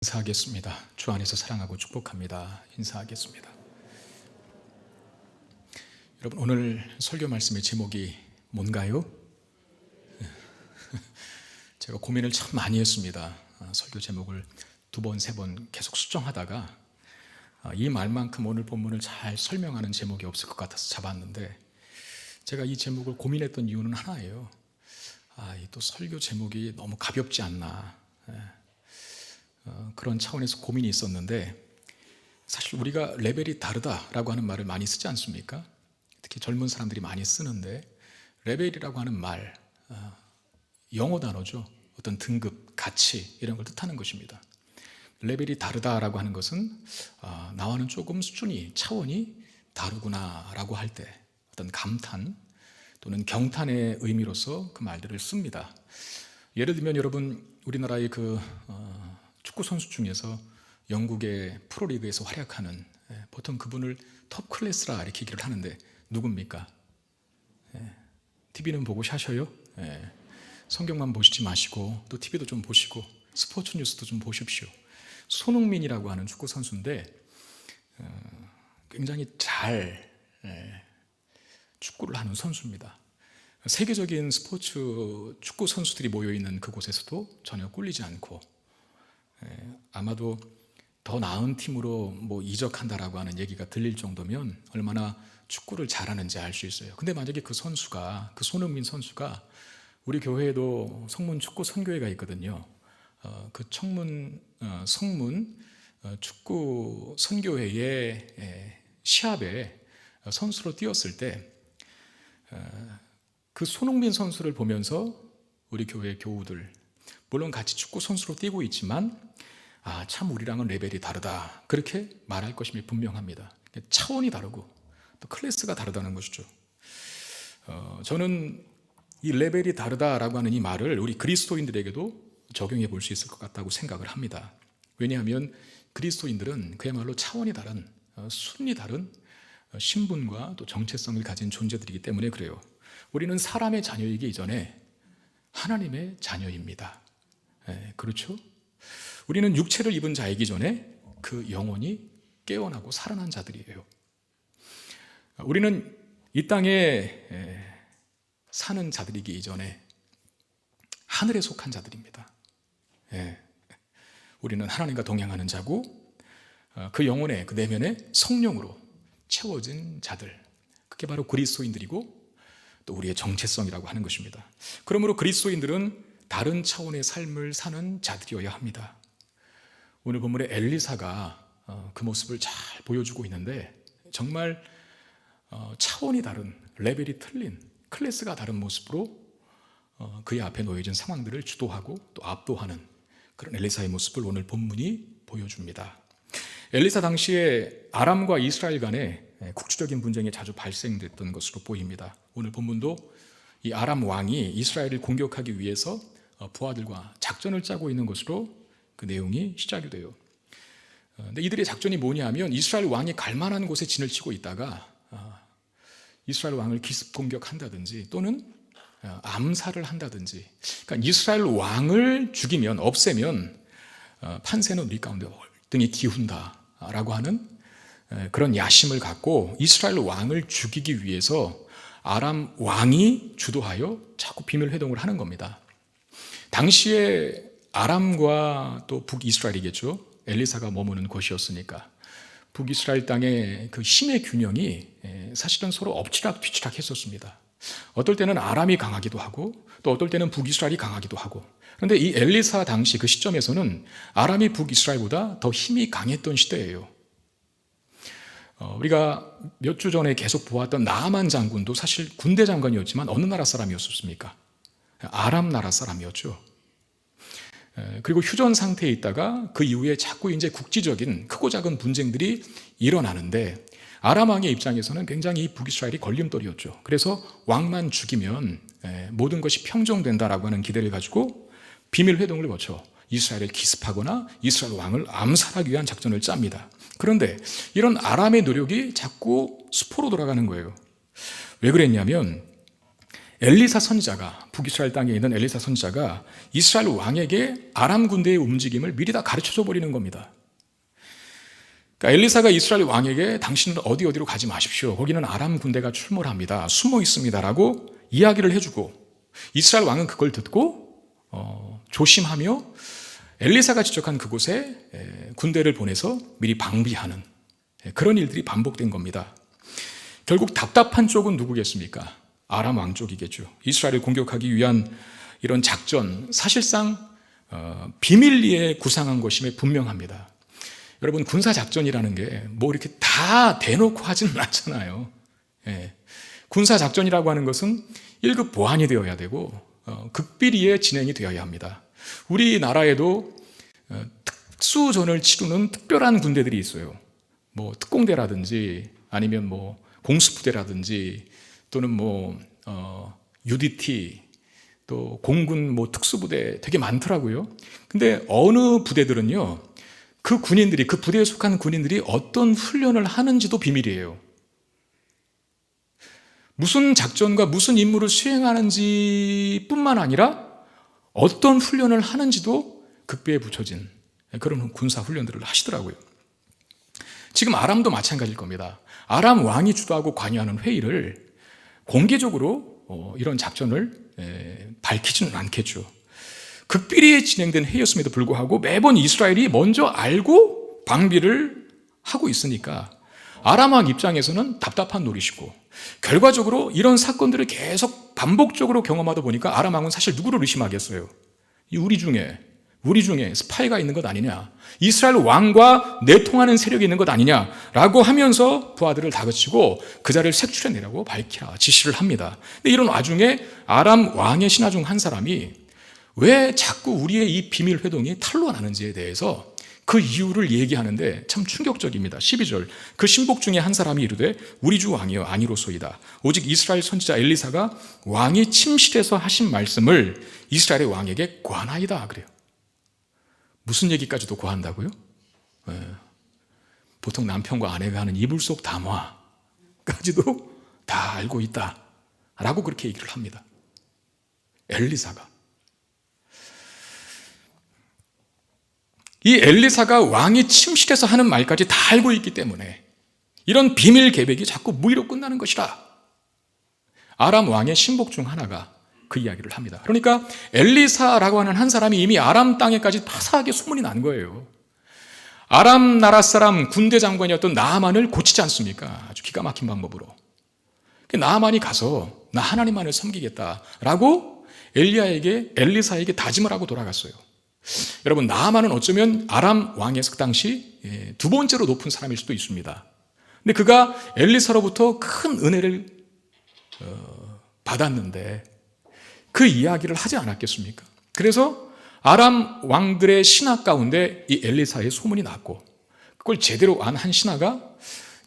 인사하겠습니다. 주 안에서 사랑하고 축복합니다. 인사하겠습니다. 여러분, 오늘 설교 말씀의 제목이 뭔가요? 제가 고민을 참 많이 했습니다. 설교 제목을 2번, 3번 계속 수정하다가 이 말만큼 오늘 본문을 잘 설명하는 제목이 없을 것 같아서 잡았는데, 제가 이 제목을 고민했던 이유는 하나예요. 또 설교 제목이 너무 가볍지 않나, 그런 차원에서 고민이 있었는데, 사실 우리가 레벨이 다르다라고 하는 말을 많이 쓰지 않습니까? 특히 젊은 사람들이 많이 쓰는데, 레벨이라고 하는 말, 영어 단어죠. 어떤 등급, 가치 이런 걸 뜻하는 것입니다. 레벨이 다르다라고 하는 것은 나와는 조금 수준이, 차원이 다르구나라고 할 때 어떤 감탄 또는 경탄의 의미로서 그 말들을 씁니다. 예를 들면 여러분, 우리나라의 축구 선수 중에서 영국의 프로리그에서 활약하는, 보통 그분을 톱 클래스라 이렇게 얘기를 하는데 누굽니까? TV는 보고 샤셔요? 성경만 보시지 마시고 또 TV도 좀 보시고 스포츠 뉴스도 좀 보십시오. 손흥민이라고 하는 축구 선수인데 굉장히 잘 축구를 하는 선수입니다. 세계적인 스포츠 축구 선수들이 모여있는 그곳에서도 전혀 꿀리지 않고, 아마도 더 나은 팀으로 이적한다라고 하는 얘기가 들릴 정도면 얼마나 축구를 잘하는지 알 수 있어요. 근데 만약에 그 손흥민 선수가 우리 교회에도 성문 축구 선교회가 있거든요. 그 성문 축구 선교회의 시합에 선수로 뛰었을 때, 그 손흥민 선수를 보면서 우리 교회 교우들, 물론 같이 축구 선수로 뛰고 있지만 참 우리랑은 레벨이 다르다, 그렇게 말할 것임이 분명합니다. 차원이 다르고 또 클래스가 다르다는 것이죠. 저는 이 레벨이 다르다라고 하는 이 말을 우리 그리스도인들에게도 적용해 볼 수 있을 것 같다고 생각을 합니다. 왜냐하면 그리스도인들은 그야말로 차원이 다른, 순위 다른 신분과 또 정체성을 가진 존재들이기 때문에 그래요. 우리는 사람의 자녀이기 이전에 하나님의 자녀입니다. 그렇죠? 우리는 육체를 입은 자이기 전에 그 영혼이 깨어나고 살아난 자들이에요. 우리는 이 땅에 사는 자들이기 이전에 하늘에 속한 자들입니다. 우리는 하나님과 동행하는 자고, 그 영혼의 그 내면에 성령으로 채워진 자들, 그게 바로 그리스도인들이고 또 우리의 정체성이라고 하는 것입니다. 그러므로 그리스도인들은 다른 차원의 삶을 사는 자들이어야 합니다. 오늘 본문에 엘리사가 그 모습을 잘 보여주고 있는데, 정말 차원이 다른, 레벨이 틀린, 클래스가 다른 모습으로 그의 앞에 놓여진 상황들을 주도하고 또 압도하는 그런 엘리사의 모습을 오늘 본문이 보여줍니다. 엘리사 당시에 아람과 이스라엘 간에 국주적인 분쟁이 자주 발생됐던 것으로 보입니다. 오늘 본문도 이 아람 왕이 이스라엘을 공격하기 위해서 부하들과 작전을 짜고 있는 것으로 그 내용이 시작이 돼요. 근데 이들의 작전이 뭐냐면, 이스라엘 왕이 갈 만한 곳에 진을 치고 있다가 이스라엘 왕을 기습 공격한다든지 또는 암살을 한다든지, 그러니까 이스라엘 왕을 죽이면, 없애면 판세는 우리 가운데 월등히 기운다라고 하는 그런 야심을 갖고 이스라엘 왕을 죽이기 위해서 아람 왕이 주도하여 자꾸 비밀 회동을 하는 겁니다. 당시에 아람과 또 북이스라엘이겠죠. 엘리사가 머무는 곳이었으니까 북이스라엘 땅의 그 힘의 균형이 사실은 서로 엎치락뒤치락 했었습니다. 어떨 때는 아람이 강하기도 하고 또 어떨 때는 북이스라엘이 강하기도 하고, 그런데 이 엘리사 당시 그 시점에서는 아람이 북이스라엘보다 더 힘이 강했던 시대예요. 우리가 몇 주 전에 계속 보았던 나아만 장군도 사실 군대 장관이었지만 어느 나라 사람이었습니까? 아람 나라 사람이었죠. 그리고 휴전 상태에 있다가 그 이후에 자꾸 이제 국지적인 크고 작은 분쟁들이 일어나는데, 아람 왕의 입장에서는 굉장히 이 북이스라엘이 걸림돌이었죠. 그래서 왕만 죽이면 모든 것이 평정된다라고 하는 기대를 가지고 비밀 회동을 거쳐 이스라엘을 기습하거나 이스라엘 왕을 암살하기 위한 작전을 짭니다. 그런데 이런 아람의 노력이 자꾸 수포로 돌아가는 거예요. 왜 그랬냐면, 엘리사 선지자가, 북이스라엘 땅에 있는 엘리사 선지자가 이스라엘 왕에게 아람 군대의 움직임을 미리 다 가르쳐줘 버리는 겁니다. 그러니까 엘리사가 이스라엘 왕에게 당신은 어디로 가지 마십시오. 거기는 아람 군대가 출몰 합니다. 숨어 있습니다라고 이야기를 해주고, 이스라엘 왕은 그걸 듣고 조심하며 엘리사가 지적한 그곳에 군대를 보내서 미리 방비하는 그런 일들이 반복된 겁니다. 결국 답답한 쪽은 누구겠습니까? 아람 왕 쪽이겠죠. 이스라엘을 공격하기 위한 이런 작전, 사실상 비밀리에 구상한 것임에 분명합니다. 여러분, 군사작전이라는 게 뭐 이렇게 다 대놓고 하지는 않잖아요. 군사작전이라고 하는 것은 1급 보안이 되어야 되고 극비리에 진행이 되어야 합니다. 우리나라에도 특수전을 치르는 특별한 군대들이 있어요. 뭐 특공대라든지 아니면 뭐 공수부대라든지 또는 UDT, 또 공군 뭐 특수부대 되게 많더라고요. 근데 어느 부대들은요, 그 군인들이, 그 부대에 속한 군인들이 어떤 훈련을 하는지도 비밀이에요. 무슨 작전과 무슨 임무를 수행하는지 뿐만 아니라 어떤 훈련을 하는지도 극비에 붙여진 그런 군사 훈련들을 하시더라고요. 지금 아람도 마찬가지일 겁니다. 아람 왕이 주도하고 관여하는 회의를 공개적으로 이런 작전을 밝히지는 않겠죠. 극비리에 진행된 회의였음에도 불구하고 매번 이스라엘이 먼저 알고 방비를 하고 있으니까 아람 왕 입장에서는 답답한 노릇이고, 결과적으로 이런 사건들을 계속 반복적으로 경험하다 보니까 아람 왕은 사실 누구를 의심하겠어요? 우리 중에 스파이가 있는 것 아니냐, 이스라엘 왕과 내통하는 세력이 있는 것 아니냐라고 하면서 부하들을 다그치고 그 자리를 색출해내라고 밝히라 지시를 합니다. 근데 이런 와중에 아람 왕의 신하 중 한 사람이 왜 자꾸 우리의 이 비밀 회동이 탄로가 나는지에 대해서 그 이유를 얘기하는데 참 충격적입니다. 12절, 그 신복 중에 한 사람이 이르되 우리 주 왕이여 아니로소이다. 오직 이스라엘 선지자 엘리사가 왕이 침실에서 하신 말씀을 이스라엘의 왕에게 고하나이다 그래요. 무슨 얘기까지도 고한다고요? 보통 남편과 아내가 하는 이불 속 담화까지도 다 알고 있다라고 그렇게 얘기를 합니다. 엘리사가. 이 엘리사가 왕이 침실에서 하는 말까지 다 알고 있기 때문에 이런 비밀 계획이 자꾸 무의로 끝나는 것이라. 아람 왕의 신복 중 하나가 그 이야기를 합니다. 그러니까 엘리사라고 하는 한 사람이 이미 아람 땅에까지 파사하게 소문이 난 거예요. 아람 나라 사람 군대 장관이었던 나아만을 고치지 않습니까? 아주 기가 막힌 방법으로. 나아만이 가서 나 하나님만을 섬기겠다라고 엘리사에게 다짐을 하고 돌아갔어요. 여러분, 나아만은 어쩌면 아람 왕에서 그 당시 두 번째로 높은 사람일 수도 있습니다. 근데 그가 엘리사로부터 큰 은혜를 받았는데 그 이야기를 하지 않았겠습니까? 그래서 아람 왕들의 신하 가운데 이 엘리사의 소문이 났고, 그걸 제대로 안 한 신하가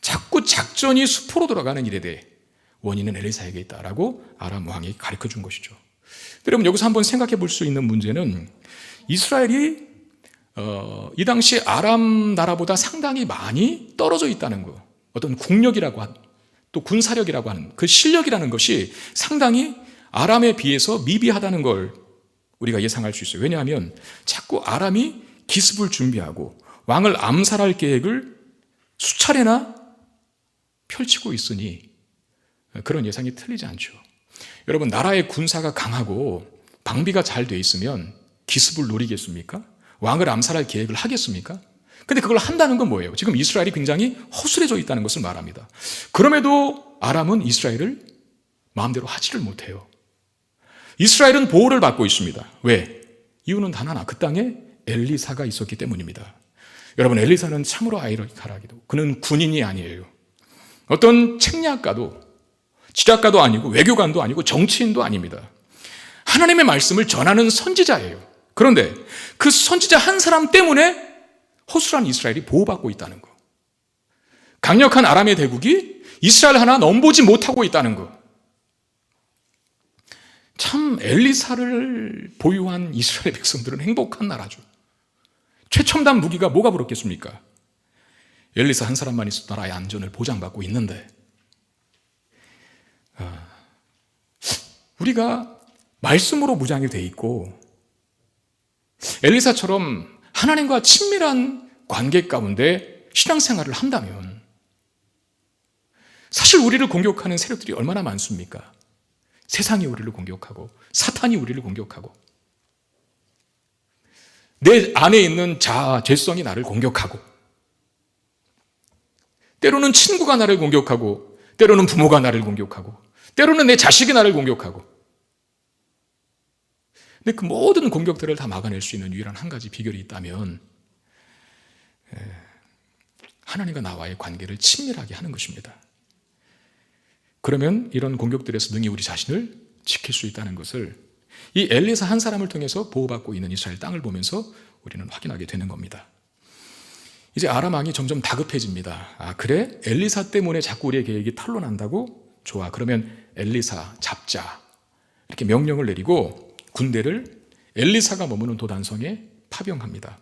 자꾸 작전이 수포로 돌아가는 일에 대해 원인은 엘리사에게 있다라고 아람 왕이 가르쳐 준 것이죠. 여러분, 여기서 한번 생각해 볼 수 있는 문제는 이스라엘이 이 당시 아람 나라보다 상당히 많이 떨어져 있다는 거, 어떤 국력이라고 하는, 또 군사력이라고 하는 그 실력이라는 것이 상당히 아람에 비해서 미비하다는 걸 우리가 예상할 수 있어요. 왜냐하면 자꾸 아람이 기습을 준비하고 왕을 암살할 계획을 수차례나 펼치고 있으니 그런 예상이 틀리지 않죠. 여러분, 나라의 군사가 강하고 방비가 잘 돼 있으면 기습을 노리겠습니까? 왕을 암살할 계획을 하겠습니까? 근데 그걸 한다는 건 뭐예요? 지금 이스라엘이 굉장히 허술해져 있다는 것을 말합니다. 그럼에도 아람은 이스라엘을 마음대로 하지를 못해요. 이스라엘은 보호를 받고 있습니다. 왜? 이유는 단 하나, 그 땅에 엘리사가 있었기 때문입니다. 여러분, 엘리사는 참으로 아이러니컬하게도 그는 군인이 아니에요. 어떤 책략가도 지략가도 아니고 외교관도 아니고 정치인도 아닙니다. 하나님의 말씀을 전하는 선지자예요. 그런데 그 선지자 한 사람 때문에 허술한 이스라엘이 보호받고 있다는 거, 강력한 아람의 대국이 이스라엘 하나 넘보지 못하고 있다는 거, 참 엘리사를 보유한 이스라엘 백성들은 행복한 나라죠. 최첨단 무기가 뭐가 부럽겠습니까? 엘리사 한 사람만 있어도 나라의 안전을 보장받고 있는데, 우리가 말씀으로 무장이 돼 있고 엘리사처럼 하나님과 친밀한 관계 가운데 신앙생활을 한다면 사실 우리를 공격하는 세력들이 얼마나 많습니까? 세상이 우리를 공격하고 사탄이 우리를 공격하고 내 안에 있는 자아, 죄성이 나를 공격하고 때로는 친구가 나를 공격하고 때로는 부모가 나를 공격하고 때로는 내 자식이 나를 공격하고 근데 그 모든 공격들을 다 막아낼 수 있는 유일한 한 가지 비결이 있다면 하나님과 나와의 관계를 친밀하게 하는 것입니다. 그러면 이런 공격들에서 능히 우리 자신을 지킬 수 있다는 것을 이 엘리사 한 사람을 통해서 보호받고 있는 이스라엘 땅을 보면서 우리는 확인하게 되는 겁니다. 이제 아람 왕이 점점 다급해집니다. 아, 그래? 엘리사 때문에 자꾸 우리의 계획이 탄로난다고? 좋아. 그러면 엘리사 잡자. 이렇게 명령을 내리고 군대를 엘리사가 머무는 도단성에 파병합니다.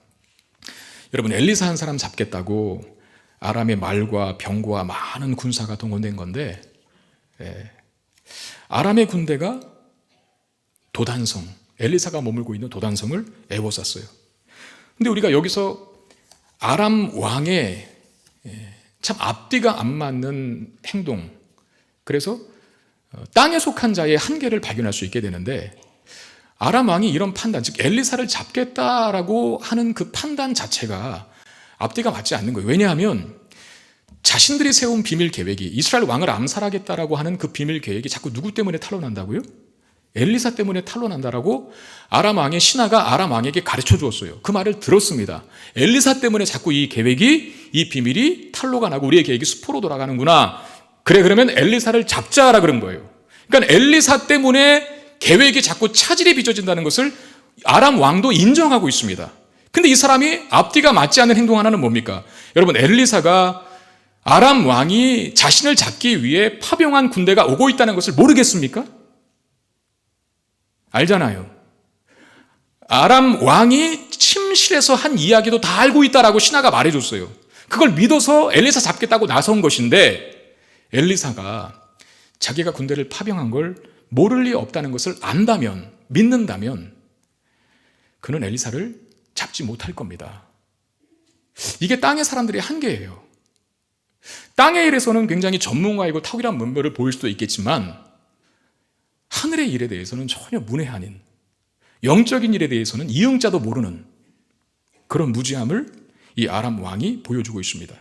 여러분, 엘리사 한 사람 잡겠다고 아람의 말과 병거와 많은 군사가 동원된 건데 아람의 군대가 도단성, 엘리사가 머물고 있는 도단성을 에워쌌어요. 근데 우리가 여기서 아람 왕의 참 앞뒤가 안 맞는 행동, 그래서 땅에 속한 자의 한계를 발견할 수 있게 되는데 아람 왕이 이런 판단, 즉 엘리사를 잡겠다라고 하는 그 판단 자체가 앞뒤가 맞지 않는 거예요. 왜냐하면 자신들이 세운 비밀 계획이 이스라엘 왕을 암살하겠다라고 하는 그 비밀 계획이 자꾸 누구 때문에 탄로난다고요? 엘리사 때문에 탄로난다라고 아람 왕의 신하가 아람 왕에게 가르쳐 주었어요. 그 말을 들었습니다. 엘리사 때문에 자꾸 이 계획이, 이 비밀이 탄로가 나고 우리의 계획이 수포로 돌아가는구나. 그래, 그러면 엘리사를 잡자라 그런 거예요. 그러니까 엘리사 때문에 계획이 자꾸 차질이 빚어진다는 것을 아람 왕도 인정하고 있습니다. 근데 이 사람이 앞뒤가 맞지 않는 행동 하나는 뭡니까? 여러분, 엘리사가 아람 왕이 자신을 잡기 위해 파병한 군대가 오고 있다는 것을 모르겠습니까? 알잖아요. 아람 왕이 침실에서 한 이야기도 다 알고 있다라고 신하가 말해줬어요. 그걸 믿어서 엘리사 잡겠다고 나선 것인데 엘리사가 자기가 군대를 파병한 걸 모를 리 없다는 것을 안다면, 믿는다면 그는 엘리사를 잡지 못할 겁니다. 이게 땅의 사람들의 한계예요. 땅의 일에서는 굉장히 전문가이고 탁월한 문별을 보일 수도 있겠지만 하늘의 일에 대해서는 전혀 문외한인, 영적인 일에 대해서는 이응자도 모르는 그런 무지함을 이 아람 왕이 보여주고 있습니다.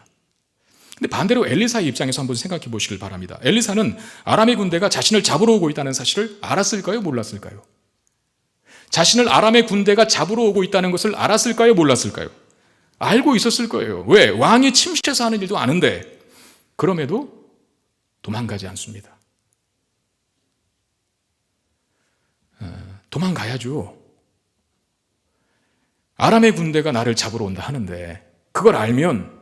근데 반대로 엘리사의 입장에서 한번 생각해 보시길 바랍니다. 엘리사는 아람의 군대가 자신을 잡으러 오고 있다는 사실을 알았을까요? 몰랐을까요? 자신을 아람의 군대가 잡으러 오고 있다는 것을 알았을까요? 몰랐을까요? 알고 있었을 거예요. 왜? 왕이 침실에서 하는 일도 아는데 그럼에도 도망가지 않습니다. 도망가야죠. 아람의 군대가 나를 잡으러 온다 하는데 그걸 알면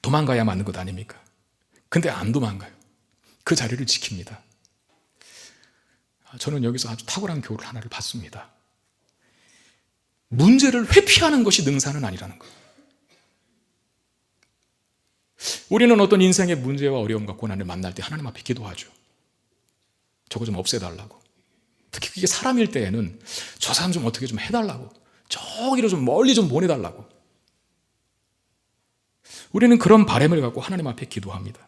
도망가야 맞는 것 아닙니까? 근데 안 도망가요. 그 자리를 지킵니다. 저는 여기서 아주 탁월한 교훈을 하나를 받습니다. 문제를 회피하는 것이 능사는 아니라는 거예요. 우리는 어떤 인생의 문제와 어려움과 고난을 만날 때 하나님 앞에 기도하죠. 저거 좀 없애달라고. 특히 그게 사람일 때에는 저 사람 좀 어떻게 좀 해달라고, 저기로 좀 멀리 좀 보내달라고. 우리는 그런 바람을 갖고 하나님 앞에 기도합니다.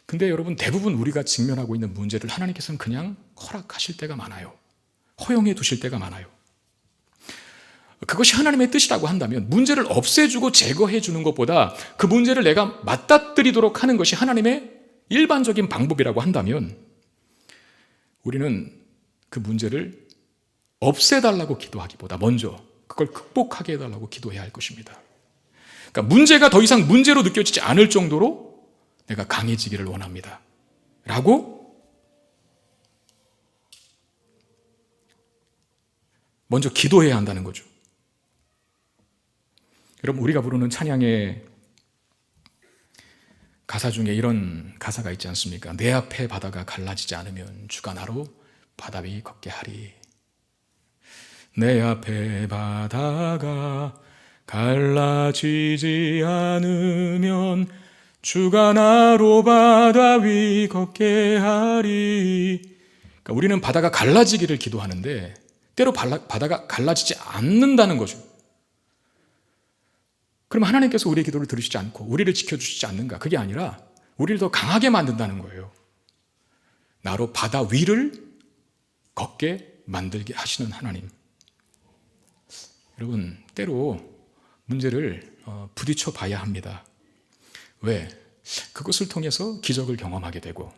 근데 여러분, 대부분 우리가 직면하고 있는 문제를 하나님께서는 그냥 허락하실 때가 많아요. 허용해 두실 때가 많아요. 그것이 하나님의 뜻이라고 한다면 문제를 없애주고 제거해 주는 것보다 그 문제를 내가 맞닥뜨리도록 하는 것이 하나님의 일반적인 방법이라고 한다면 우리는 그 문제를 없애달라고 기도하기보다 먼저 그걸 극복하게 해달라고 기도해야 할 것입니다. 그러니까 문제가 더 이상 문제로 느껴지지 않을 정도로 내가 강해지기를 원합니다. 라고 먼저 기도해야 한다는 거죠. 여러분, 우리가 부르는 찬양의 가사 중에 이런 가사가 있지 않습니까? 내 앞에 바다가 갈라지지 않으면 주가 나로 바다 위 걷게 하리. 내 앞에 바다가 갈라지지 않으면 주가 나로 바다 위 걷게 하리. 그러니까 우리는 바다가 갈라지기를 기도하는데 때로 바다가 갈라지지 않는다는 거죠. 그럼 하나님께서 우리의 기도를 들으시지 않고 우리를 지켜주시지 않는가? 그게 아니라 우리를 더 강하게 만든다는 거예요. 나로 바다 위를 걷게 만들게 하시는 하나님. 여러분, 때로 문제를 부딪혀 봐야 합니다. 왜? 그것을 통해서 기적을 경험하게 되고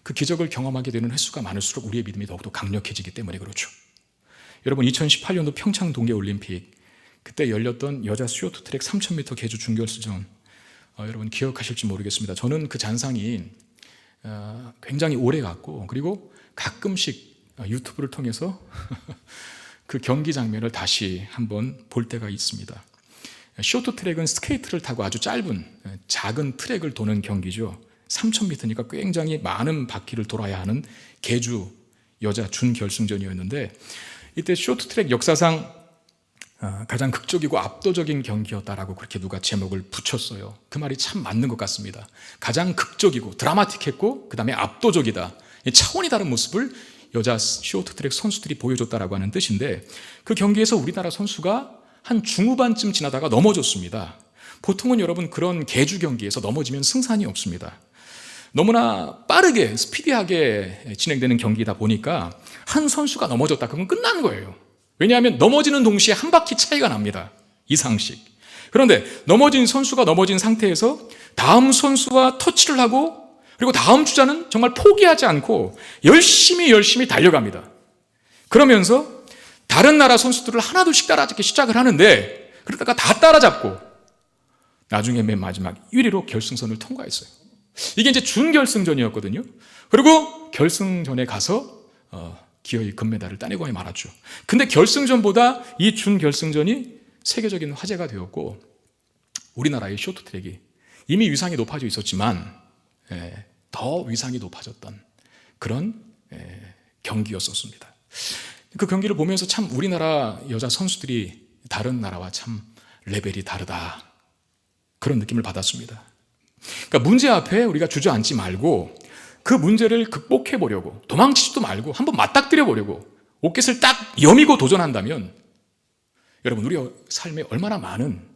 그 기적을 경험하게 되는 횟수가 많을수록 우리의 믿음이 더욱더 강력해지기 때문에 그렇죠. 여러분, 2018년도 평창 동계올림픽 그때 열렸던 여자 쇼트트랙 3000m 계주 준결승전, 여러분 기억하실지 모르겠습니다. 저는 그 잔상이 굉장히 오래 갔고, 그리고 가끔씩 유튜브를 통해서 그 경기 장면을 다시 한번 볼 때가 있습니다. 쇼트트랙은 스케이트를 타고 아주 짧은 작은 트랙을 도는 경기죠. 3000m니까 굉장히 많은 바퀴를 돌아야 하는 계주 여자 준결승전이었는데, 이때 쇼트트랙 역사상 가장 극적이고 압도적인 경기였다라고 그렇게 누가 제목을 붙였어요. 그 말이 참 맞는 것 같습니다. 가장 극적이고 드라마틱했고 그 다음에 압도적이다. 차원이 다른 모습을 여자 쇼트트랙 선수들이 보여줬다라고 하는 뜻인데, 그 경기에서 우리나라 선수가 한 중후반쯤 지나다가 넘어졌습니다. 보통은 여러분 그런 계주 경기에서 넘어지면 승산이 없습니다. 너무나 빠르게 스피디하게 진행되는 경기이다 보니까 한 선수가 넘어졌다 그러면 끝나는 거예요. 왜냐하면 넘어지는 동시에 한 바퀴 차이가 납니다. 이상씩. 그런데 넘어진 선수가 넘어진 상태에서 다음 선수와 터치를 하고, 그리고 다음 주자는 정말 포기하지 않고 열심히 달려갑니다. 그러면서 다른 나라 선수들을 하나둘씩 따라잡기 시작을 하는데, 그러다가 다 따라잡고 나중에 맨 마지막 1위로 결승선을 통과했어요. 이게 이제 준결승전이었거든요. 그리고 결승전에 가서 기어이 금메달을 따내고 말았죠. 근데 결승전보다 이 준결승전이 세계적인 화제가 되었고, 우리나라의 쇼트트랙이 이미 위상이 높아져 있었지만 더 위상이 높아졌던 그런 경기였었습니다. 그 경기를 보면서 참 우리나라 여자 선수들이 다른 나라와 참 레벨이 다르다, 그런 느낌을 받았습니다. 그러니까 문제 앞에 우리가 주저앉지 말고 그 문제를 극복해 보려고, 도망치지도 말고 한번 맞닥뜨려 보려고 옷깃을 딱 여미고 도전한다면 여러분, 우리 삶에 얼마나 많은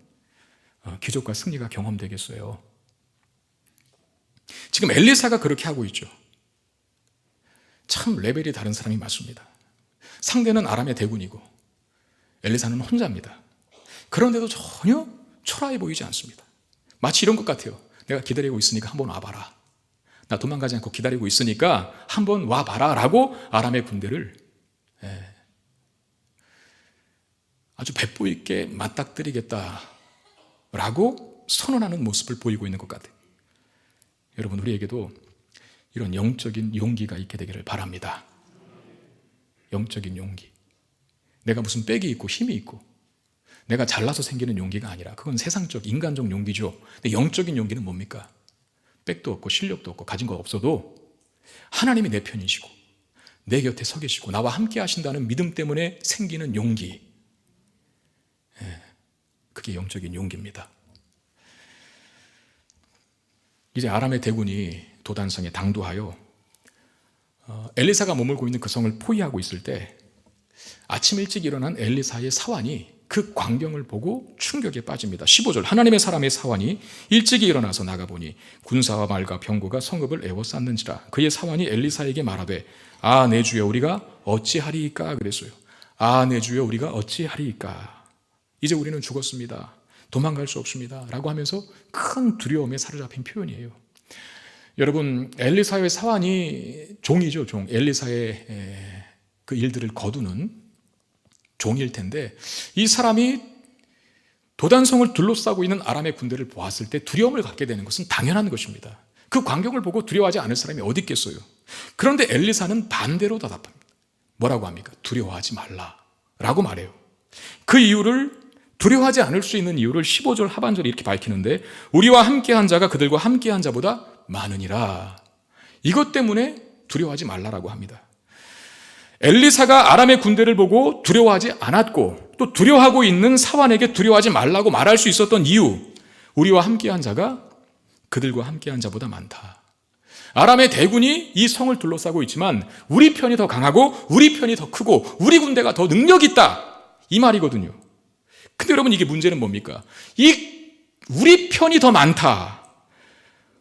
기적과 승리가 경험되겠어요. 지금 엘리사가 그렇게 하고 있죠. 참 레벨이 다른 사람이 맞습니다. 상대는 아람의 대군이고 엘리사는 혼자입니다. 그런데도 전혀 초라해 보이지 않습니다. 마치 이런 것 같아요. 내가 기다리고 있으니까 한번 와봐라. 나 도망가지 않고 기다리고 있으니까 한번 와봐라 라고 아람의 군대를 아주 배포 있게 맞닥뜨리겠다라고 선언하는 모습을 보이고 있는 것 같아요. 여러분, 우리에게도 이런 영적인 용기가 있게 되기를 바랍니다. 영적인 용기. 내가 무슨 빽이 있고 힘이 있고 내가 잘나서 생기는 용기가 아니라, 그건 세상적 인간적 용기죠. 근데 영적인 용기는 뭡니까? 빽도 없고 실력도 없고 가진 거 없어도 하나님이 내 편이시고 내 곁에 서 계시고 나와 함께 하신다는 믿음 때문에 생기는 용기, 그게 영적인 용기입니다. 이제 아람의 대군이 도단성에 당도하여 엘리사가 머물고 있는 그 성을 포위하고 있을 때, 아침 일찍 일어난 엘리사의 사환이 그 광경을 보고 충격에 빠집니다. 15절, 하나님의 사람의 사환이 일찍이 일어나서 나가보니 군사와 말과 병거가 성읍을 에워쌌는지라. 그의 사환이 엘리사에게 말하되, 아, 내 주여, 우리가 어찌하리이까? 그랬어요. 아, 내 주여, 우리가 어찌하리이까? 이제 우리는 죽었습니다. 도망갈 수 없습니다. 라고 하면서 큰 두려움에 사로잡힌 표현이에요. 여러분, 엘리사의 사환이 종이죠, 종. 엘리사의 그 일들을 거두는 종일 텐데, 이 사람이 도단성을 둘러싸고 있는 아람의 군대를 보았을 때 두려움을 갖게 되는 것은 당연한 것입니다. 그 광경을 보고 두려워하지 않을 사람이 어디 있겠어요. 그런데 엘리사는 반대로 대답합니다. 뭐라고 합니까? 두려워하지 말라라고 말해요. 그 이유를, 두려워하지 않을 수 있는 이유를 15절 하반절에 이렇게 밝히는데, 우리와 함께한 자가 그들과 함께한 자보다 많으니라. 이것 때문에 두려워하지 말라라고 합니다. 엘리사가 아람의 군대를 보고 두려워하지 않았고, 또 두려워하고 있는 사환에게 두려워하지 말라고 말할 수 있었던 이유, 우리와 함께한 자가 그들과 함께한 자보다 많다. 아람의 대군이 이 성을 둘러싸고 있지만 우리 편이 더 강하고 우리 편이 더 크고 우리 군대가 더 능력 있다, 이 말이거든요. 근데 여러분, 이게 문제는 뭡니까? 우리 편이 더 많다,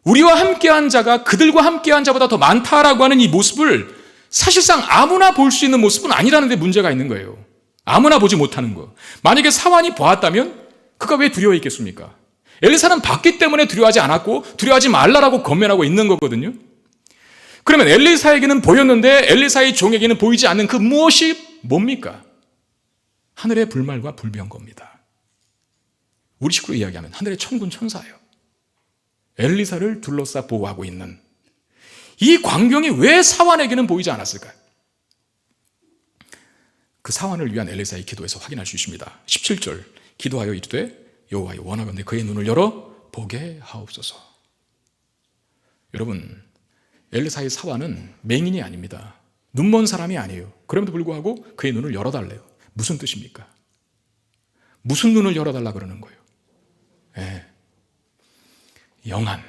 우리와 함께한 자가 그들과 함께한 자보다 더 많다라고 하는 이 모습을 사실상 아무나 볼 수 있는 모습은 아니라는 데 문제가 있는 거예요. 아무나 보지 못하는 거. 만약에 사환이 보았다면 그가 왜 두려워했겠습니까? 엘리사는 봤기 때문에 두려워하지 않았고 두려워하지 말라라고 권면하고 있는 거거든요. 그러면 엘리사에게는 보였는데 엘리사의 종에게는 보이지 않는 그 무엇이 뭡니까? 하늘의 불말과 불병 겁니다. 우리 식으로 이야기하면 하늘의 천군 천사예요. 엘리사를 둘러싸 보호하고 있는 이 광경이 왜 사환에게는 보이지 않았을까요? 그 사환을 위한 엘리사의 기도에서 확인할 수 있습니다. 17절, 기도하여 이르되 여호와여, 원하건대 그의 눈을 열어 보게 하옵소서. 여러분, 엘리사의 사환은 맹인이 아닙니다. 눈먼 사람이 아니에요. 그럼에도 불구하고 그의 눈을 열어달래요. 무슨 뜻입니까? 무슨 눈을 열어달라 그러는 거예요? 네. 영안,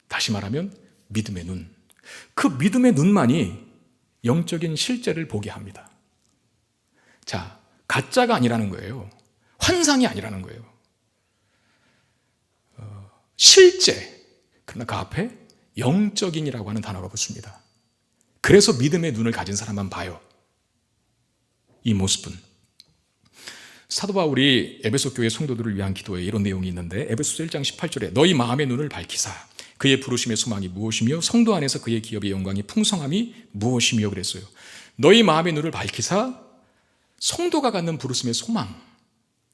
다시 말하면 믿음의 눈. 그 믿음의 눈만이 영적인 실제를 보게 합니다. 자, 가짜가 아니라는 거예요. 환상이 아니라는 거예요. 실제, 그러나 그 앞에 영적인이라고 하는 단어가 붙습니다. 그래서 믿음의 눈을 가진 사람만 봐요. 이 모습은 사도 바울이 에베소 교회 성도들을 위한 기도에 이런 내용이 있는데, 에베소서 1장 18절에 너희 마음의 눈을 밝히사 그의 부르심의 소망이 무엇이며 성도 안에서 그의 기업의 영광이 풍성함이 무엇이며 그랬어요. 너희 마음의 눈을 밝히사 성도가 갖는 부르심의 소망,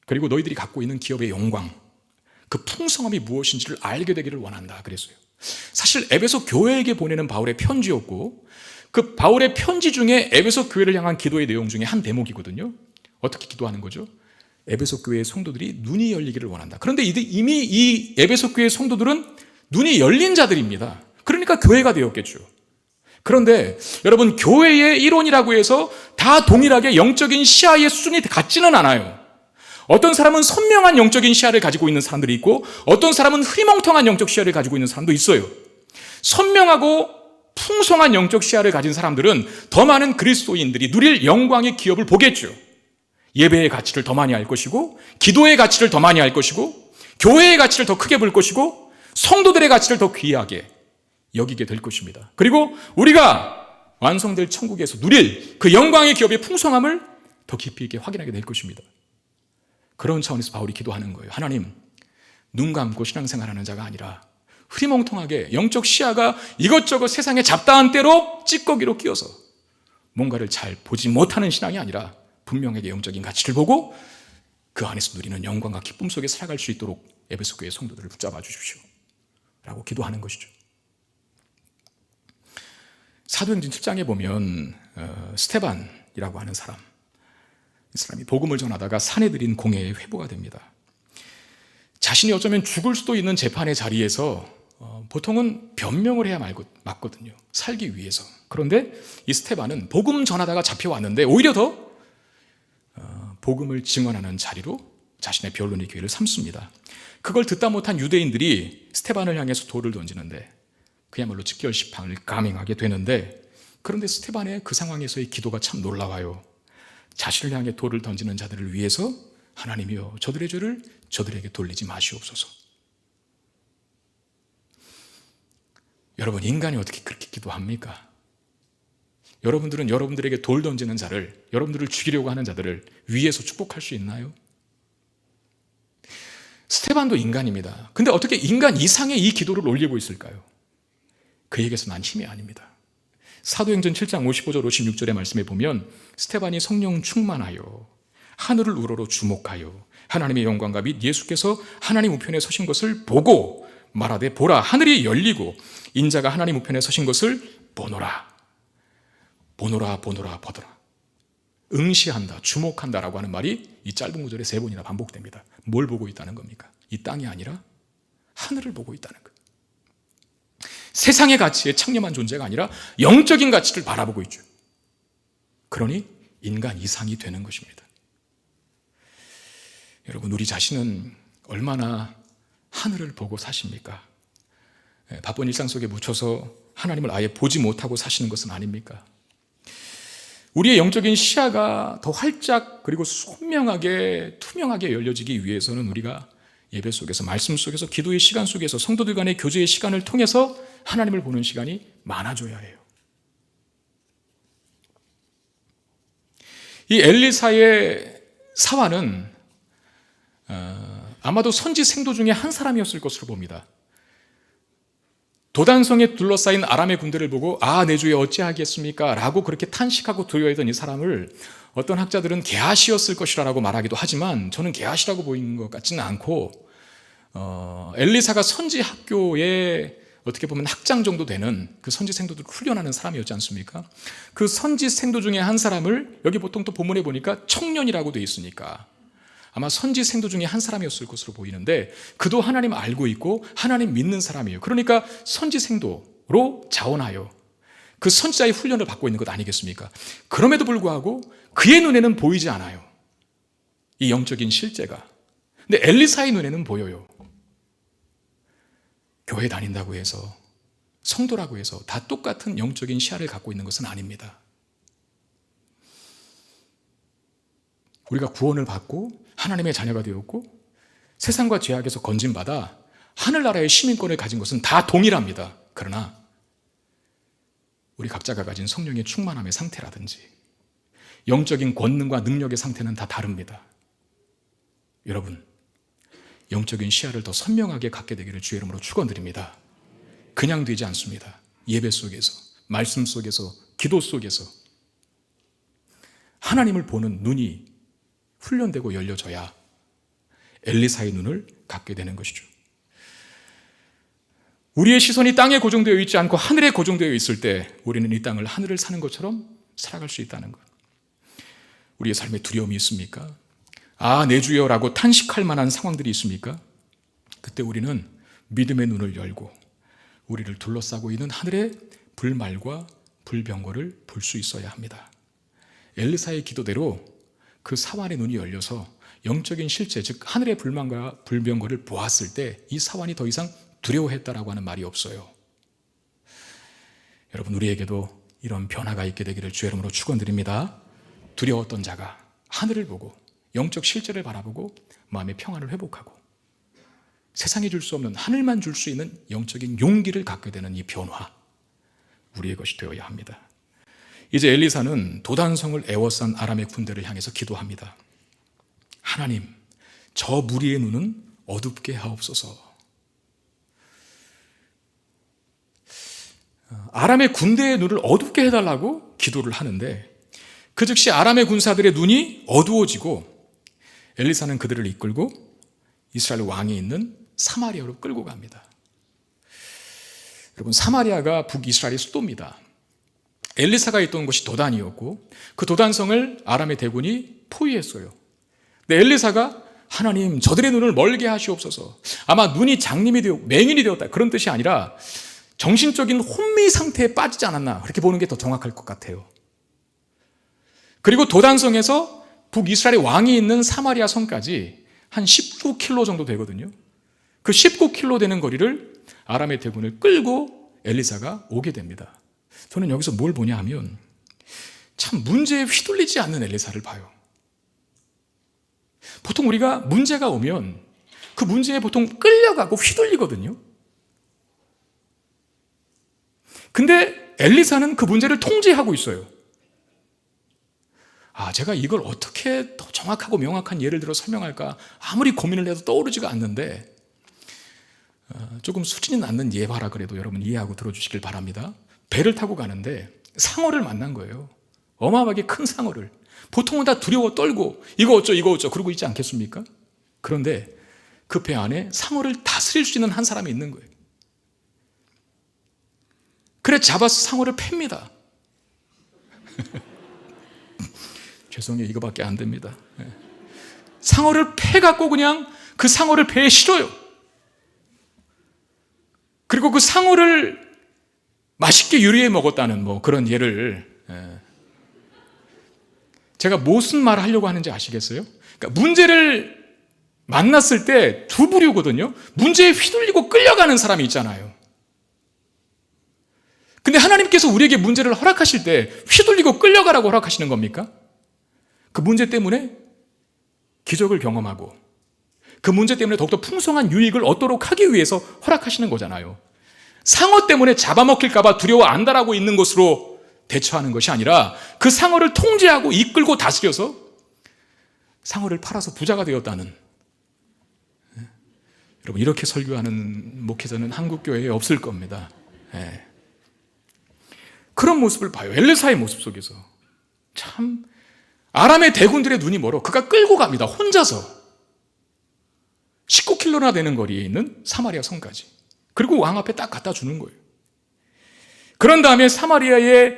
그리고 너희들이 갖고 있는 기업의 영광, 그 풍성함이 무엇인지를 알게 되기를 원한다 그랬어요. 사실 에베소 교회에게 보내는 바울의 편지였고, 그 바울의 편지 중에 에베소 교회를 향한 기도의 내용 중에 한 대목이거든요. 어떻게 기도하는 거죠? 에베소 교회의 성도들이 눈이 열리기를 원한다. 그런데 이미 이 에베소 교회의 성도들은 눈이 열린 자들입니다. 그러니까 교회가 되었겠죠. 그런데 여러분, 교회의 이론이라고 해서 다 동일하게 영적인 시야의 수준이 같지는 않아요. 어떤 사람은 선명한 영적인 시야를 가지고 있는 사람들이 있고, 어떤 사람은 흐리멍텅한 영적 시야를 가지고 있는 사람도 있어요. 선명하고 풍성한 영적 시야를 가진 사람들은 더 많은 그리스도인들이 누릴 영광의 기업을 보겠죠. 예배의 가치를 더 많이 알 것이고, 기도의 가치를 더 많이 알 것이고, 교회의 가치를 더 크게 볼 것이고, 성도들의 가치를 더 귀하게 여기게 될 것입니다. 그리고 우리가 완성될 천국에서 누릴 그 영광의 기업의 풍성함을 더 깊이 있게 확인하게 될 것입니다. 그런 차원에서 바울이 기도하는 거예요. 하나님, 눈 감고 신앙생활하는 자가 아니라 흐리멍텅하게 영적 시야가 이것저것 세상의 잡다한 때로 찌꺼기로 끼어서 뭔가를 잘 보지 못하는 신앙이 아니라 분명하게 영적인 가치를 보고 그 안에서 누리는 영광과 기쁨 속에 살아갈 수 있도록 에베소 교회 성도들을 붙잡아 주십시오 라고 기도하는 것이죠. 사도행전 7장에 보면 스데반이라고 하는 사람, 이 사람이 복음을 전하다가 산에 들인 공회에 회부가 됩니다. 자신이 어쩌면 죽을 수도 있는 재판의 자리에서 보통은 변명을 해야 맞거든요. 살기 위해서. 그런데 이 스데반은 복음 전하다가 잡혀왔는데 오히려 더 복음을 증언하는 자리로 자신의 변론의 기회를 삼습니다. 그걸 듣다 못한 유대인들이 스데반을 향해서 돌을 던지는데 그야말로 즉결심판을 감행하게 되는데, 그런데 스데반의 그 상황에서의 기도가 참 놀라워요. 자신을 향해 돌을 던지는 자들을 위해서 하나님이여 저들의 죄를 저들에게 돌리지 마시옵소서. 여러분, 인간이 어떻게 그렇게 기도합니까? 여러분들은 여러분들에게 돌 던지는 자를, 여러분들을 죽이려고 하는 자들을 위해서 축복할 수 있나요? 스데반도 인간입니다. 근데 어떻게 인간 이상의 이 기도를 올리고 있을까요? 그에게서 난 힘이 아닙니다. 사도행전 7장 55절 56절의 말씀에 보면 스데반이 성령 충만하여 하늘을 우러러 주목하여 하나님의 영광과 및 예수께서 하나님 우편에 서신 것을 보고 말하되 보라 하늘이 열리고 인자가 하나님 우편에 서신 것을 보노라. 보노라 보노라 보더라. 응시한다, 주목한다라고 하는 말이 이 짧은 구절에 3번이나 반복됩니다. 뭘 보고 있다는 겁니까? 이 땅이 아니라 하늘을 보고 있다는 거예요. 세상의 가치에 창념한 존재가 아니라 영적인 가치를 바라보고 있죠. 그러니 인간 이상이 되는 것입니다. 여러분, 우리 자신은 얼마나 하늘을 보고 사십니까? 바쁜 일상 속에 묻혀서 하나님을 아예 보지 못하고 사시는 것은 아닙니까? 우리의 영적인 시야가 더 활짝 그리고 선명하게 투명하게 열려지기 위해서는 우리가 예배 속에서, 말씀 속에서, 기도의 시간 속에서, 성도들 간의 교제의 시간을 통해서 하나님을 보는 시간이 많아져야 해요. 이 엘리사의 사환은 아마도 선지 생도 중에 한 사람이었을 것으로 봅니다. 도단성에 둘러싸인 아람의 군대를 보고 내 주에 어찌하겠습니까? 라고 그렇게 탄식하고 두려워했던 이 사람을 어떤 학자들은 게하시였을 것이라고 말하기도 하지만 저는 게하시라고 보이는 것 같지는 않고 엘리사가 선지 학교에 어떻게 보면 학장 정도 되는 그 선지 생도들을 훈련하는 사람이었지 않습니까? 그 선지 생도 중에 한 사람을 여기 보통 또 본문에 보니까 청년이라고 되어 있으니까 아마 선지 생도 중에 한 사람이었을 것으로 보이는데 그도 하나님 알고 있고 하나님 믿는 사람이에요. 그러니까 선지 생도로 자원하여 그 선지자의 훈련을 받고 있는 것 아니겠습니까? 그럼에도 불구하고 그의 눈에는 보이지 않아요, 이 영적인 실제가. 근데 엘리사의 눈에는 보여요. 교회 다닌다고 해서, 성도라고 해서 다 똑같은 영적인 시야를 갖고 있는 것은 아닙니다. 우리가 구원을 받고 하나님의 자녀가 되었고 세상과 죄악에서 건진받아 하늘나라의 시민권을 가진 것은 다 동일합니다. 그러나 우리 각자가 가진 성령의 충만함의 상태라든지 영적인 권능과 능력의 상태는 다 다릅니다. 여러분, 영적인 시야를 더 선명하게 갖게 되기를 주의 이름으로 축원드립니다. 그냥 되지 않습니다. 예배 속에서, 말씀 속에서, 기도 속에서 하나님을 보는 눈이 훈련되고 열려져야 엘리사의 눈을 갖게 되는 것이죠. 우리의 시선이 땅에 고정되어 있지 않고 하늘에 고정되어 있을 때 우리는 이 땅을 하늘을 사는 것처럼 살아갈 수 있다는 것. 우리의 삶에 두려움이 있습니까? 내 주여라고 탄식할 만한 상황들이 있습니까? 그때 우리는 믿음의 눈을 열고 우리를 둘러싸고 있는 하늘의 불말과 불병거를 볼 수 있어야 합니다. 엘리사의 기도대로 그 사환의 눈이 열려서 영적인 실제, 즉 하늘의 불만과 불병거를 보았을 때 이 사환이 더 이상 두려워했다라고 하는 말이 없어요. 여러분, 우리에게도 이런 변화가 있게 되기를 주의 이름으로 축원드립니다. 두려웠던 자가 하늘을 보고 영적 실제를 바라보고 마음의 평안을 회복하고 세상이 줄 수 없는, 하늘만 줄 수 있는 영적인 용기를 갖게 되는 이 변화, 우리의 것이 되어야 합니다. 이제 엘리사는 도단성을 에워싼 아람의 군대를 향해서 기도합니다. 하나님, 저 무리의 눈은 어둡게 하옵소서. 아람의 군대의 눈을 어둡게 해달라고 기도를 하는데 그 즉시 아람의 군사들의 눈이 어두워지고 엘리사는 그들을 이끌고 이스라엘 왕이 있는 사마리아로 끌고 갑니다. 여러분, 사마리아가 북이스라엘의 수도입니다. 엘리사가 있던 곳이 도단이었고 그 도단성을 아람의 대군이 포위했어요. 근데 엘리사가 하나님, 저들의 눈을 멀게 하시옵소서. 아마 눈이 장님이 되어 맹인이 되었다, 그런 뜻이 아니라 정신적인 혼미 상태에 빠지지 않았나, 그렇게 보는 게 더 정확할 것 같아요. 그리고 도단성에서 북이스라엘의 왕이 있는 사마리아 성까지 한 19km 정도 되거든요. 그 19km 되는 거리를 아람의 대군을 끌고 엘리사가 오게 됩니다. 저는 여기서 뭘 보냐 하면 참 문제에 휘둘리지 않는 엘리사를 봐요. 보통 우리가 문제가 오면 그 문제에 보통 끌려가고 휘둘리거든요. 근데 엘리사는 그 문제를 통제하고 있어요. 제가 이걸 어떻게 더 정확하고 명확한 예를 들어 설명할까 아무리 고민을 해도 떠오르지가 않는데 조금 수준이 낮는 예화라 그래도 여러분 이해하고 들어주시길 바랍니다. 배를 타고 가는데 상어를 만난 거예요. 어마어마하게 큰 상어를. 보통은 다 두려워 떨고 이거 어쩌 그러고 있지 않겠습니까? 그런데 그 배 안에 상어를 다스릴 수 있는 한 사람이 있는 거예요. 그래 잡아서 상어를 팹니다. 죄송해요, 이거밖에 안 됩니다. 상어를 패갖고 그냥 그 상어를 배에 실어요. 그리고 그 상어를 맛있게 요리해 먹었다는 그런 예를, 제가 무슨 말을 하려고 하는지 아시겠어요? 그러니까 문제를 만났을 때 두 부류거든요. 문제에 휘둘리고 끌려가는 사람이 있잖아요. 근데 하나님께서 우리에게 문제를 허락하실 때 휘둘리고 끌려가라고 허락하시는 겁니까? 그 문제 때문에 기적을 경험하고 그 문제 때문에 더욱더 풍성한 유익을 얻도록 하기 위해서 허락하시는 거잖아요. 상어 때문에 잡아먹힐까 봐 두려워 안달하고 있는 것으로 대처하는 것이 아니라 그 상어를 통제하고 이끌고 다스려서 상어를 팔아서 부자가 되었다는, 여러분 이렇게 설교하는 목회자는 한국 교회에 없을 겁니다. 그런 모습을 봐요. 엘리사의 모습 속에서. 참 아람의 대군들의 눈이 멀어 그가 끌고 갑니다. 혼자서 19km나 되는 거리에 있는 사마리아 성까지. 그리고 왕 앞에 딱 갖다 주는 거예요. 그런 다음에 사마리아에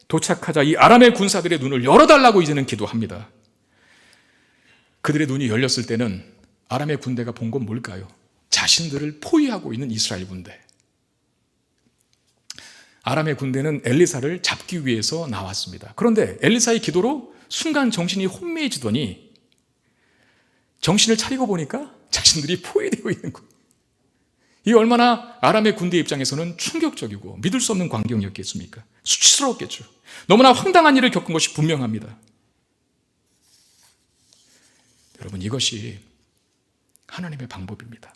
도착하자 이 아람의 군사들의 눈을 열어달라고 이제는 기도합니다. 그들의 눈이 열렸을 때는 아람의 군대가 본 건 뭘까요? 자신들을 포위하고 있는 이스라엘 군대. 아람의 군대는 엘리사를 잡기 위해서 나왔습니다. 그런데 엘리사의 기도로 순간 정신이 혼미해지더니 정신을 차리고 보니까 자신들이 포위되어 있는 거예요. 이 얼마나 아람의 군대 입장에서는 충격적이고 믿을 수 없는 광경이었겠습니까? 수치스러웠겠죠. 너무나 황당한 일을 겪은 것이 분명합니다. 여러분 이것이 하나님의 방법입니다.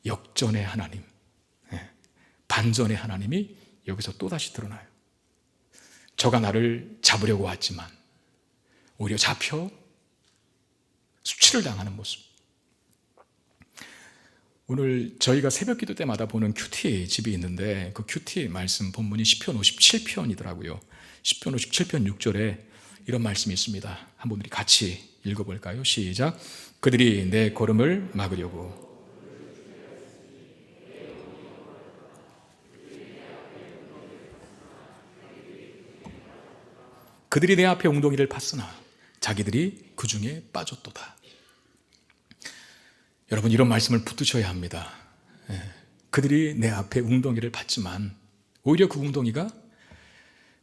역전의 하나님, 반전의 하나님이 여기서 또다시 드러나요. 저가 나를 잡으려고 왔지만 오히려 잡혀 수치를 당하는 모습. 오늘 저희가 새벽 기도 때마다 보는 큐티 집이 있는데 그 큐티 말씀 본문이 시편 57편이더라고요. 시편 57편 6절에 이런 말씀이 있습니다. 한번 우리 같이 읽어볼까요? 시작. 그들이 내 걸음을 막으려고 그들이 내 앞에 웅덩이를 팠으나 자기들이 그 중에 빠졌도다. 여러분 이런 말씀을 붙드셔야 합니다. 그들이 내 앞에 웅덩이를 팠지만 오히려 그 웅덩이가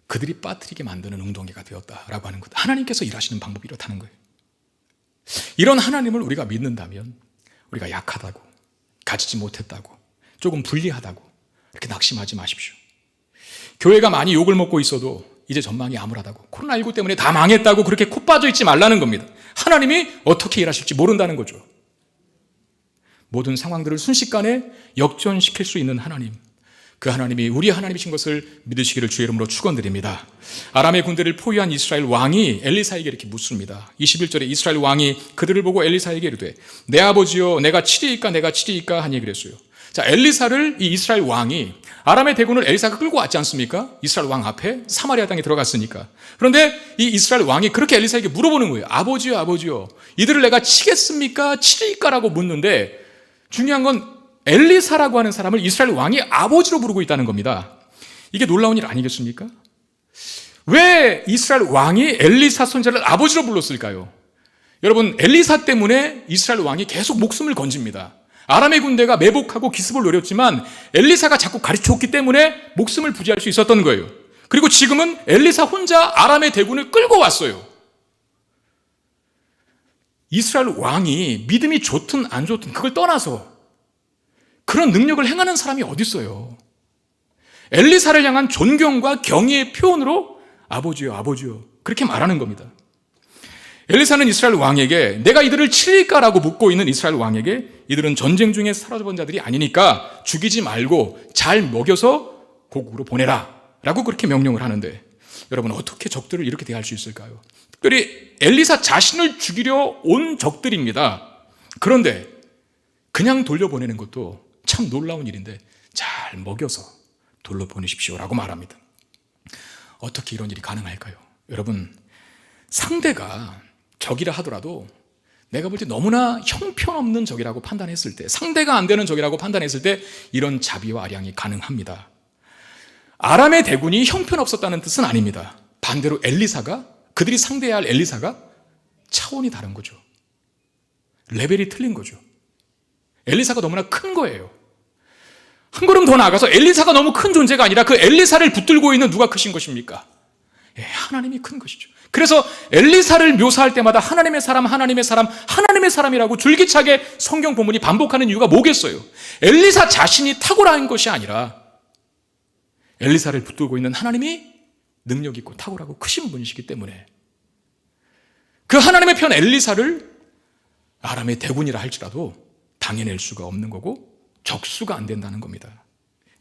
그들이 빠뜨리게 만드는 웅덩이가 되었다라고 하는 것. 하나님께서 일하시는 방법이 이렇다는 거예요. 이런 하나님을 우리가 믿는다면 우리가 약하다고, 가지지 못했다고, 조금 불리하다고 이렇게 낙심하지 마십시오. 교회가 많이 욕을 먹고 있어도 이제 전망이 암울하다고, 코로나19 때문에 다 망했다고 그렇게 코 빠져 있지 말라는 겁니다. 하나님이 어떻게 일하실지 모른다는 거죠. 모든 상황들을 순식간에 역전시킬 수 있는 하나님, 그 하나님이 우리 하나님이신 것을 믿으시기를 주의 이름으로 축원드립니다. 아람의 군대를 포위한 이스라엘 왕이 엘리사에게 이렇게 묻습니다. 21절에 이스라엘 왕이 그들을 보고 엘리사에게 이르되 내 아버지여 내가 치리이까 하니 그랬어요. 자, 엘리사를 이 이스라엘 왕이, 아람의 대군을 엘리사가 끌고 왔지 않습니까? 이스라엘 왕 앞에 사마리아 땅에 들어갔으니까. 그런데 이 이스라엘 왕이 그렇게 엘리사에게 물어보는 거예요. 아버지요 이들을 내가 치겠습니까? 치리이까라고 묻는데 중요한 건 엘리사라고 하는 사람을 이스라엘 왕이 아버지로 부르고 있다는 겁니다. 이게 놀라운 일 아니겠습니까? 왜 이스라엘 왕이 엘리사 손자를 아버지로 불렀을까요? 여러분 엘리사 때문에 이스라엘 왕이 계속 목숨을 건집니다. 아람의 군대가 매복하고 기습을 노렸지만 엘리사가 자꾸 가르쳐줬기 때문에 목숨을 부지할 수 있었던 거예요. 그리고 지금은 엘리사 혼자 아람의 대군을 끌고 왔어요. 이스라엘 왕이 믿음이 좋든 안 좋든 그걸 떠나서 그런 능력을 행하는 사람이 어디 있어요? 엘리사를 향한 존경과 경의의 표현으로 아버지요 그렇게 말하는 겁니다. 엘리사는 이스라엘 왕에게 내가 이들을 치릴까라고 묻고 있는 이스라엘 왕에게 이들은 전쟁 중에 사라져본 자들이 아니니까 죽이지 말고 잘 먹여서 고국으로 보내라 라고 그렇게 명령을 하는데, 여러분 어떻게 적들을 이렇게 대할 수 있을까요? 특별히 엘리사 자신을 죽이려 온 적들입니다. 그런데 그냥 돌려보내는 것도 참 놀라운 일인데 잘 먹여서 돌려보내십시오라고 말합니다. 어떻게 이런 일이 가능할까요? 여러분 상대가 적이라 하더라도 내가 볼 때 너무나 형편없는 적이라고 판단했을 때, 상대가 안 되는 적이라고 판단했을 때 이런 자비와 아량이 가능합니다. 아람의 대군이 형편없었다는 뜻은 아닙니다. 반대로 엘리사가, 그들이 상대해야 할 엘리사가 차원이 다른 거죠. 레벨이 틀린 거죠. 엘리사가 너무나 큰 거예요. 한 걸음 더 나아가서 엘리사가 너무 큰 존재가 아니라 그 엘리사를 붙들고 있는 누가 크신 것입니까? 하나님이 큰 것이죠. 그래서 엘리사를 묘사할 때마다 하나님의 사람이라고 줄기차게 성경 본문이 반복하는 이유가 뭐겠어요? 엘리사 자신이 탁월한 것이 아니라 엘리사를 붙들고 있는 하나님이 능력 있고 탁월하고 크신 분이시기 때문에 그 하나님의 편 엘리사를 아람의 대군이라 할지라도 당해낼 수가 없는 거고 적수가 안 된다는 겁니다.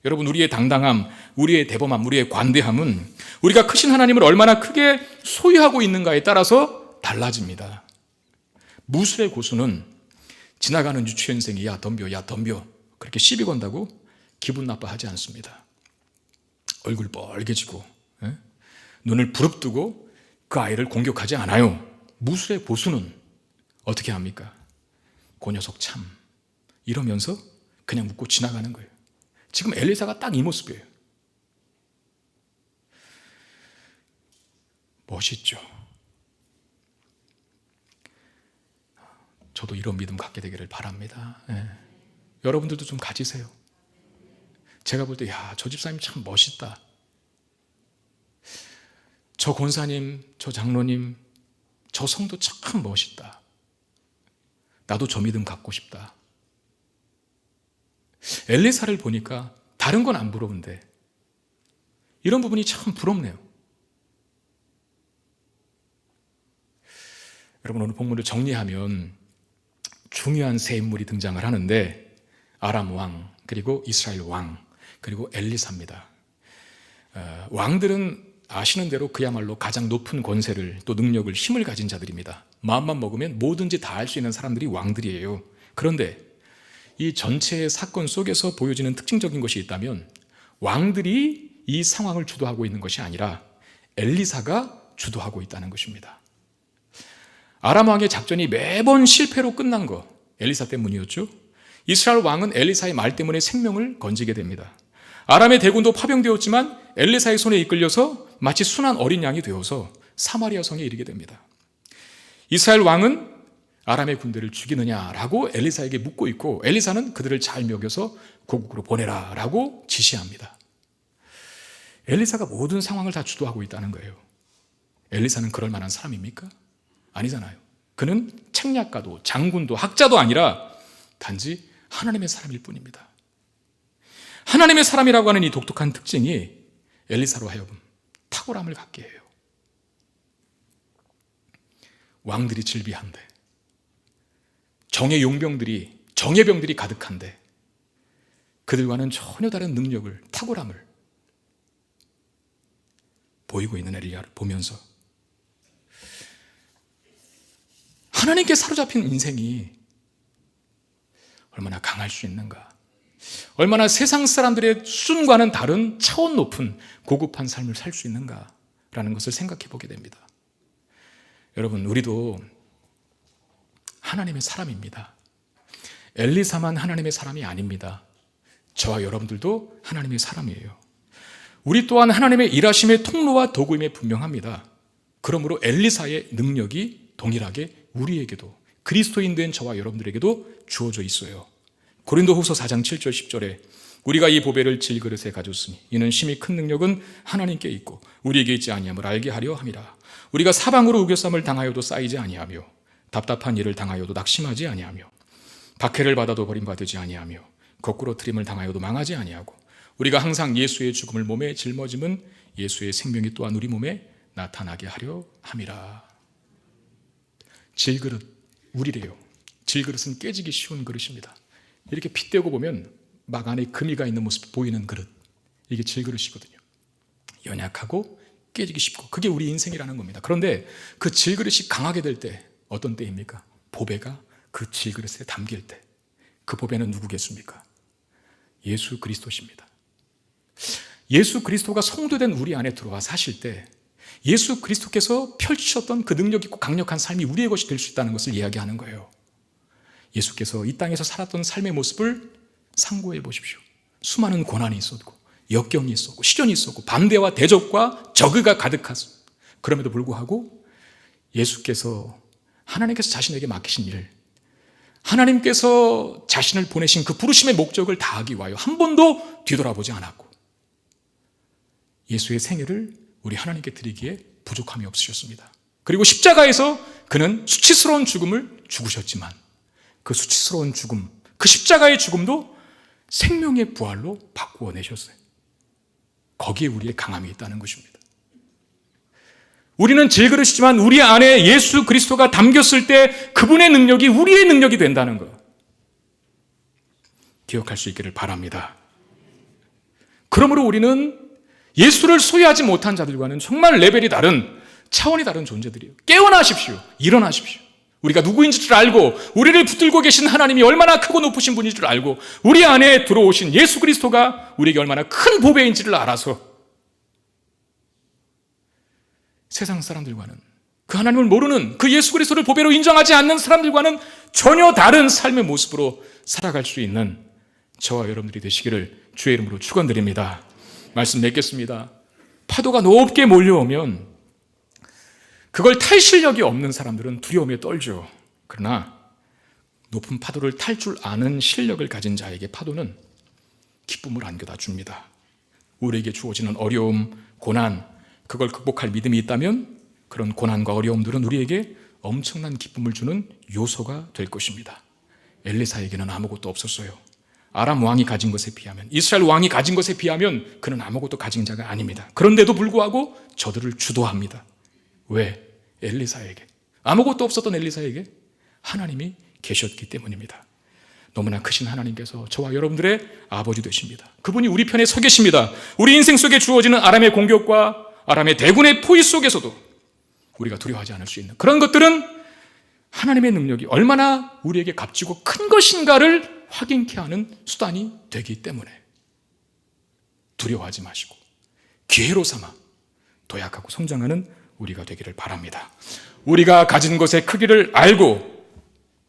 여러분, 우리의 당당함, 우리의 대범함, 우리의 관대함은 우리가 크신 하나님을 얼마나 크게 소유하고 있는가에 따라서 달라집니다. 무술의 고수는 지나가는 유치원생이 야 덤벼 그렇게 시비 건다고 기분 나빠하지 않습니다. 얼굴 뻘개지고 눈을 부릅뜨고 그 아이를 공격하지 않아요. 무술의 고수는 어떻게 합니까? 그 녀석 참 이러면서 그냥 묻고 지나가는 거예요. 지금 엘리사가 딱 이 모습이에요. 멋있죠. 저도 이런 믿음 갖게 되기를 바랍니다. 여러분들도 좀 가지세요. 제가 볼 때 저 집사님 참 멋있다. 저 권사님, 저 장로님, 저 성도 참 멋있다. 나도 저 믿음 갖고 싶다. 엘리사를 보니까 다른 건 안 부러운데 이런 부분이 참 부럽네요. 여러분, 오늘 본문을 정리하면 중요한 세 인물이 등장을 하는데 아람 왕, 그리고 이스라엘 왕, 그리고 엘리사입니다. 왕들은 아시는 대로 그야말로 가장 높은 권세를 또 능력을, 힘을 가진 자들입니다. 마음만 먹으면 뭐든지 다 할 수 있는 사람들이 왕들이에요. 그런데 이 전체의 사건 속에서 보여지는 특징적인 것이 있다면 왕들이 이 상황을 주도하고 있는 것이 아니라 엘리사가 주도하고 있다는 것입니다. 아람 왕의 작전이 매번 실패로 끝난 거 엘리사 때문이었죠. 이스라엘 왕은 엘리사의 말 때문에 생명을 건지게 됩니다. 아람의 대군도 파병되었지만 엘리사의 손에 이끌려서 마치 순한 어린 양이 되어서 사마리아 성에 이르게 됩니다. 이스라엘 왕은 아람의 군대를 죽이느냐라고 엘리사에게 묻고 있고 엘리사는 그들을 잘 먹여서 고국으로 보내라라고 지시합니다. 엘리사가 모든 상황을 다 주도하고 있다는 거예요. 엘리사는 그럴 만한 사람입니까? 아니잖아요. 그는 책략가도 장군도 학자도 아니라 단지 하나님의 사람일 뿐입니다. 하나님의 사람이라고 하는 이 독특한 특징이 엘리사로 하여금 탁월함을 갖게 해요. 왕들이 질비한데, 정의 용병들이, 정예병들이 가득한데 그들과는 전혀 다른 능력을, 탁월함을 보이고 있는 엘리야를 보면서 하나님께 사로잡힌 인생이 얼마나 강할 수 있는가, 얼마나 세상 사람들의 수준과는 다른 차원 높은 고급한 삶을 살 수 있는가라는 것을 생각해 보게 됩니다. 여러분, 우리도 하나님의 사람입니다. 엘리사만 하나님의 사람이 아닙니다. 저와 여러분들도 하나님의 사람이에요. 우리 또한 하나님의 일하심의 통로와 도구임에 분명합니다. 그러므로 엘리사의 능력이 동일하게 우리에게도, 그리스도인 된 저와 여러분들에게도 주어져 있어요. 고린도후서 4장 7절 10절에 우리가 이 보배를 질그릇에 가졌으니 이는 심히 큰 능력은 하나님께 있고 우리에게 있지 아니함을 알게 하려 함이라. 우리가 사방으로 우겨쌈을 당하여도 쌓이지 아니하며 답답한 일을 당하여도 낙심하지 아니하며 박해를 받아도 버림받지 아니하며 거꾸로 트림을 당하여도 망하지 아니하고 우리가 항상 예수의 죽음을 몸에 짊어짐은 예수의 생명이 또한 우리 몸에 나타나게 하려 함이라. 질그릇, 우리래요. 질그릇은 깨지기 쉬운 그릇입니다. 이렇게 핏대고 보면 막 안에 금이가 있는 모습 보이는 그릇, 이게 질그릇이거든요. 연약하고 깨지기 쉽고 그게 우리 인생이라는 겁니다. 그런데 그 질그릇이 강하게 될 때 어떤 때입니까? 보배가 그 질그릇에 담길 때. 그 보배는 누구겠습니까? 예수 그리스도십니다. 예수 그리스도가 성도된 우리 안에 들어와 사실 때 예수 그리스도께서 펼치셨던 그 능력 있고 강력한 삶이 우리의 것이 될 수 있다는 것을 이야기하는 거예요. 예수께서 이 땅에서 살았던 삶의 모습을 상고해 보십시오. 수많은 고난이 있었고 역경이 있었고 시련이 있었고 반대와 대적과 적의가 가득했어. 그럼에도 불구하고 예수께서 하나님께서 자신에게 맡기신 일, 하나님께서 자신을 보내신 그 부르심의 목적을 다하기 위하여 한 번도 뒤돌아보지 않았고 예수의 생애를 우리 하나님께 드리기에 부족함이 없으셨습니다. 그리고 십자가에서 그는 수치스러운 죽음을 죽으셨지만 그 수치스러운 죽음, 그 십자가의 죽음도 생명의 부활로 바꾸어 내셨어요. 거기에 우리의 강함이 있다는 것입니다. 우리는 질그릇이지만 우리 안에 예수 그리스도가 담겼을 때 그분의 능력이 우리의 능력이 된다는 것, 기억할 수 있기를 바랍니다. 그러므로 우리는 예수를 소유하지 못한 자들과는 정말 레벨이 다른, 차원이 다른 존재들이에요. 깨어나십시오. 일어나십시오. 우리가 누구인 줄 알고, 우리를 붙들고 계신 하나님이 얼마나 크고 높으신 분인 줄 알고, 우리 안에 들어오신 예수 그리스도가 우리에게 얼마나 큰 보배인지를 알아서 세상 사람들과는, 그 하나님을 모르는, 그 예수 그리스도를 보배로 인정하지 않는 사람들과는 전혀 다른 삶의 모습으로 살아갈 수 있는 저와 여러분들이 되시기를 주의 이름으로 축원드립니다. 말씀 맺겠습니다. 파도가 높게 몰려오면 그걸 탈 실력이 없는 사람들은 두려움에 떨죠. 그러나 높은 파도를 탈 줄 아는 실력을 가진 자에게 파도는 기쁨을 안겨다 줍니다. 우리에게 주어지는 어려움, 고난, 그걸 극복할 믿음이 있다면 그런 고난과 어려움들은 우리에게 엄청난 기쁨을 주는 요소가 될 것입니다. 엘리사에게는 아무것도 없었어요. 아람 왕이 가진 것에 비하면, 이스라엘 왕이 가진 것에 비하면 그는 아무것도 가진 자가 아닙니다. 그런데도 불구하고 저들을 주도합니다. 왜? 엘리사에게, 아무것도 없었던 엘리사에게 하나님이 계셨기 때문입니다. 너무나 크신 하나님께서 저와 여러분들의 아버지 되십니다. 그분이 우리 편에 서 계십니다. 우리 인생 속에 주어지는 아람의 공격과 아람의 대군의 포위 속에서도 우리가 두려워하지 않을 수 있는 그런 것들은 하나님의 능력이 얼마나 우리에게 값지고 큰 것인가를 확인케 하는 수단이 되기 때문에 두려워하지 마시고 기회로 삼아 도약하고 성장하는 우리가 되기를 바랍니다. 우리가 가진 것의 크기를 알고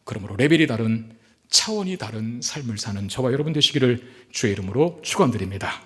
그러므로 레벨이 다른, 차원이 다른 삶을 사는 저와 여러분 되시기를 주의 이름으로 축원드립니다.